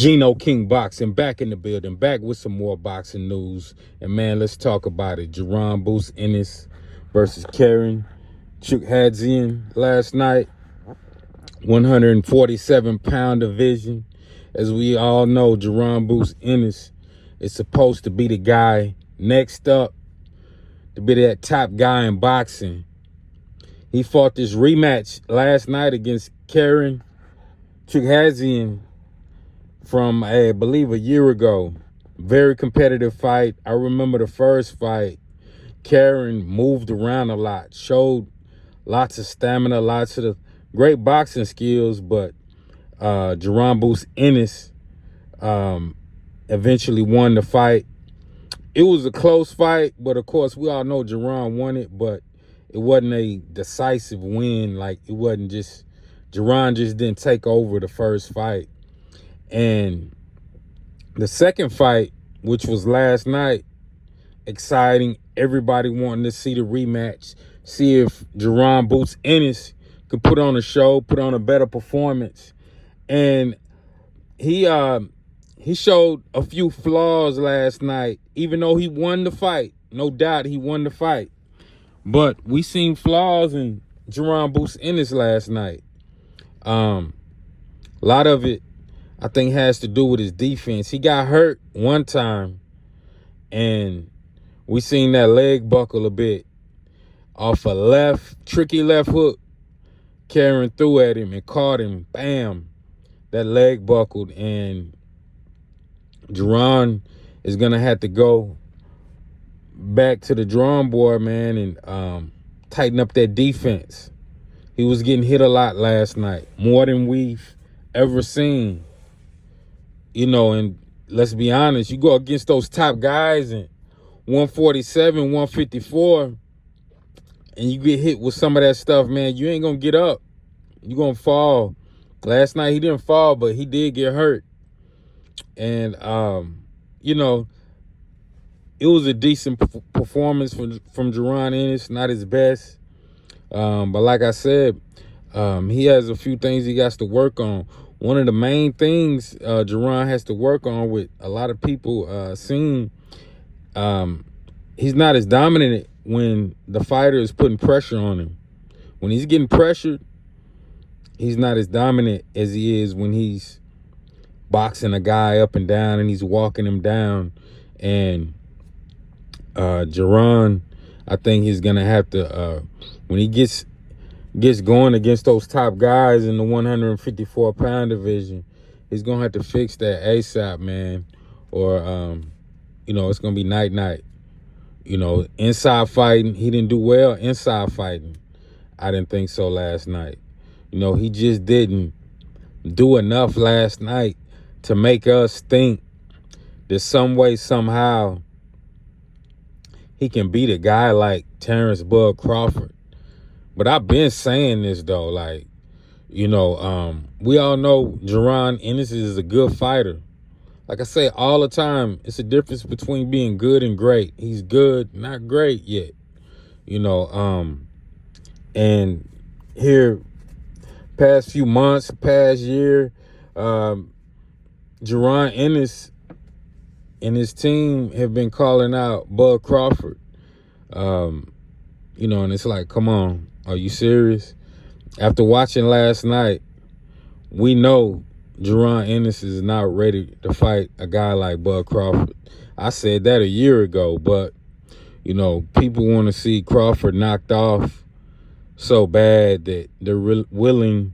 Gino King Boxing back in the building, back with some more boxing news. And man, let's talk about it. Jaron Boost Ennis versus Jaron last night. 147-pound division. As we all know, Jaron Boost Ennis is supposed to be the guy next up, to be that top guy in boxing. He fought this rematch last night against Jaron from, I believe, a year ago. Very competitive fight. I remember the first fight. Jaron moved around a lot, showed lots of stamina, lots of the great boxing skills, but Jaron Boost Ennis eventually won the fight. It was a close fight, but of course we all know Jaron won it, but it wasn't a decisive win. Like, it wasn't just, Jaron just didn't take over the first fight. And the second fight, which was last night, exciting. Everybody wanting to see the rematch, see if Jaron Boost Ennis could put on a show, put on a better performance. And he showed a few flaws last night, even though he won the fight. No doubt he won the fight. But we seen flaws in Jaron Boost Ennis last night. A lot of it, I think, has to do with his defense. He got hurt one time, and we seen that leg buckle a bit off a tricky left hook. Jaron threw at him and caught him. Bam. That leg buckled, and Jaron is going to have to go back to the drawing board, man, and tighten up that defense. He was getting hit a lot last night, more than we've ever seen. You know, and let's be honest, you go against those top guys in 147, 154, and you get hit with some of that stuff, man, you ain't going to get up. You're going to fall. Last night he didn't fall, but he did get hurt. And, you know, it was a decent performance from Jaron Ennis, not his best. But like I said, he has a few things he got to work on. One of the main things Jaron has to work on, with a lot of people seeing, he's not as dominant when the fighter is putting pressure on him. When he's getting pressured, he's not as dominant as he is when he's boxing a guy up and down and he's walking him down. And Jaron, I think he's going to have to, when he gets going against those top guys in the 154-pound division, he's going to have to fix that ASAP, man. Or, you know, it's going to be night-night. You know, inside fighting, he didn't do well. Inside fighting, I didn't think so last night. You know, he just didn't do enough last night to make us think that some way, somehow, he can beat a guy like Terrence Bud Crawford. But I've been saying this, though, like, you know, we all know Jaron Ennis is a good fighter. Like I say all the time, it's a difference between being good and great. He's good, not great yet. You know, and here, past few months, past year, Jaron Ennis and his team have been calling out Bud Crawford. You know, and it's like, come on, are you serious? After watching last night, we know Jaron Ennis is not ready to fight a guy like Bud Crawford. I said that a year ago, but, you know, people want to see Crawford knocked off so bad that they're willing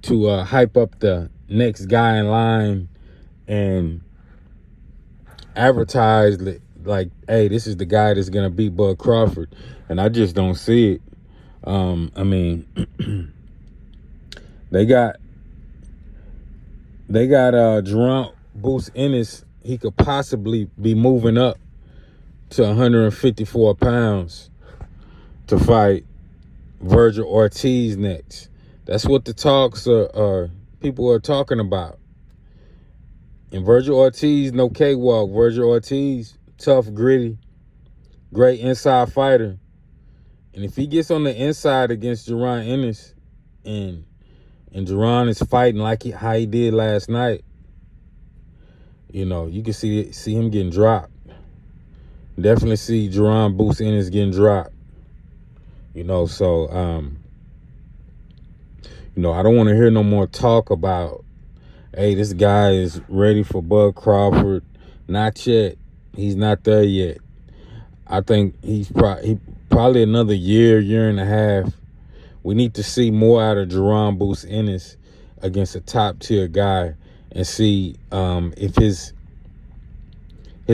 to hype up the next guy in line and advertise like, hey, this is the guy that's going to beat Bud Crawford. And I just don't see it. I mean, they got Jaron Boost Ennis. He could possibly be moving up to 154 pounds to fight Virgil Ortiz next. That's what the talks are people are talking about. And Virgil Ortiz, no cakewalk. Virgil Ortiz, tough, gritty, great inside fighter. And if he gets on the inside against Jaron Ennis, and Jaron is fighting like how he did last night, You know, you can see him getting dropped. Definitely see Jaron Boots Ennis getting dropped. You know, so you know, I don't want to hear no more talk about, hey, this guy is ready for Bud Crawford. Not yet. He's not there yet. I think he's probably another year and a half. We need to see more out of Jaron Boots Ennis against a top tier guy and see if his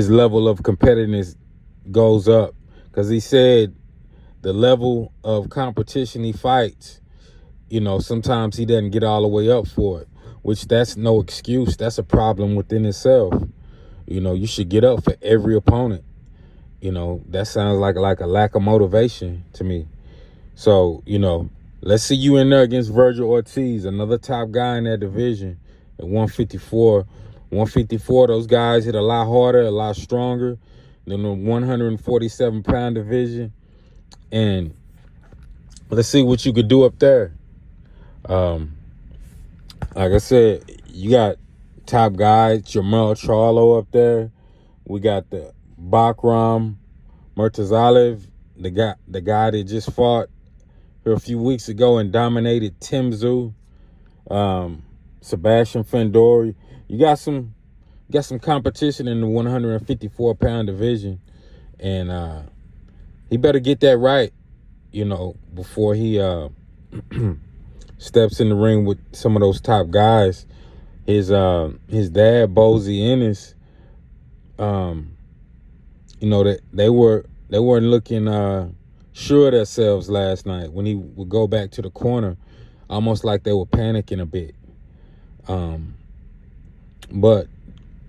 level of competitiveness goes up. Because he said the level of competition he fights, you know, sometimes he doesn't get all the way up for it, which that's no excuse. That's a problem within itself. You know, you should get up for every opponent. You know, that sounds like a lack of motivation to me. So, you know, let's see you in there against Virgil Ortiz, another top guy in that division at 154. 154, those guys hit a lot harder, a lot stronger than the 147-pound division. And let's see what you could do up there. Like I said, you got top guys, Jamel Charlo up there. We got the Bakram Murtazalev, the guy that just fought here a few weeks ago and dominated Timzu. Sebastian Fendori. You got some competition in the 154-pound division, and he better get that right, you know, before he steps in the ring with some of those top guys. His dad, Bozy Ennis, you know, that they weren't looking sure of themselves last night when he would go back to the corner, almost like they were panicking a bit. But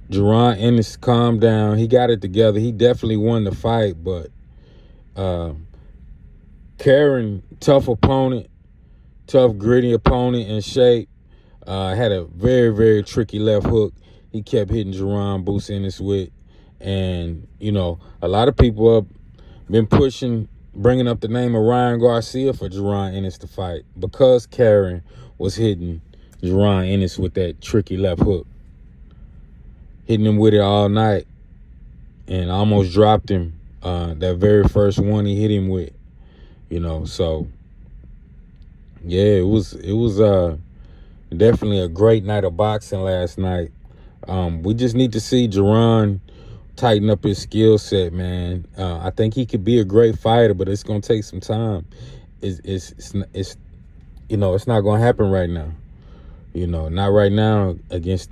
Jaron Ennis calmed down. He got it together. He definitely won the fight, but Karen, tough opponent, tough, gritty opponent in shape. Had a very, very tricky left hook he kept hitting Jaron Boots Ennis with. And, you know, a lot of people have been bringing up the name of Ryan Garcia for Jaron Ennis to fight because Karen was hitting Jaron Ennis with that tricky left hook. Hitting him with it all night and almost dropped him that very first one he hit him with. You know, so yeah, it was definitely a great night of boxing last night. We just need to see Jaron tighten up his skill set, man. I think he could be a great fighter, but it's gonna take some time. It's you know, it's not gonna happen right now. You know, not right now against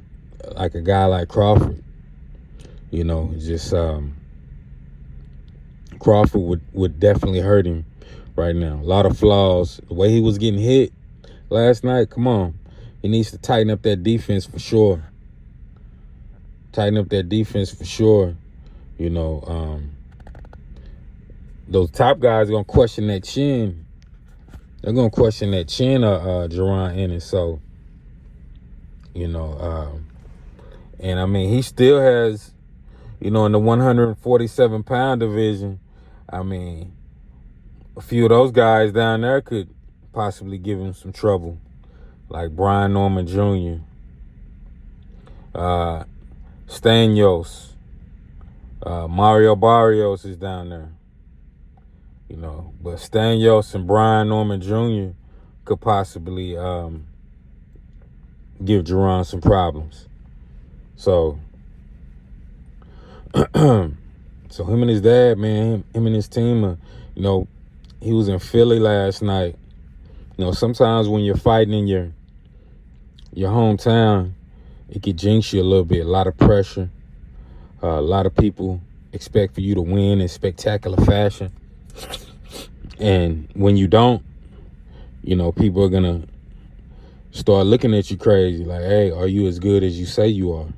like a guy like Crawford. You know, just Crawford would definitely hurt him right now. A lot of flaws. The way he was getting hit last night, come on. He needs to tighten up that defense for sure. Tighten up that defense for sure. You know, those top guys are going to question that chin. They're going to question that chin of Jaron Ennis. So, you know, and I mean, he still has, you know, in the 147-pound division, I mean, a few of those guys down there could possibly give him some trouble, like Brian Norman Jr., Stanios, Mario Barrios is down there. You know, but Stanios and Brian Norman Jr. could possibly give Jaron some problems. So, so him and his dad, man, him and his team, you know, he was in Philly last night. You know, sometimes when you're fighting in your hometown, it could jinx you a little bit. A lot of pressure. A lot of people expect for you to win in spectacular fashion. And when you don't, you know, people are going to start looking at you crazy. Like, hey, are you as good as you say you are?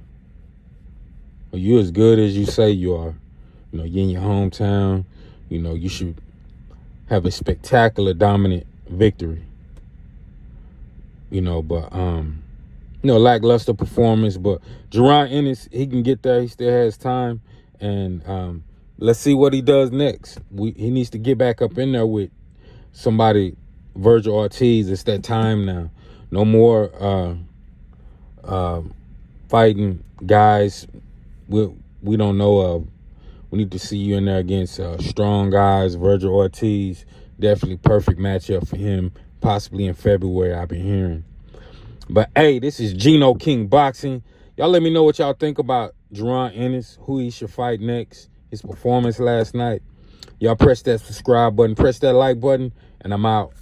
Are you as good as you say you are? You know, you're in your hometown. You know, you should have a spectacular, dominant victory. You know, but, you know, lackluster performance. But Jaron Ennis, he can get there. He still has time. And let's see what he does next. He needs to get back up in there with somebody, Virgil Ortiz. It's that time now. No more fighting guys we don't know of. We need to see you in there against strong guys. Virgil Ortiz, definitely perfect matchup for him. Possibly in February, I've been hearing. But hey, this is Geno King Boxing. Y'all let me know what y'all think about Jaron Ennis, who he should fight next, his performance last night. Y'all press that subscribe button, press that like button, and I'm out.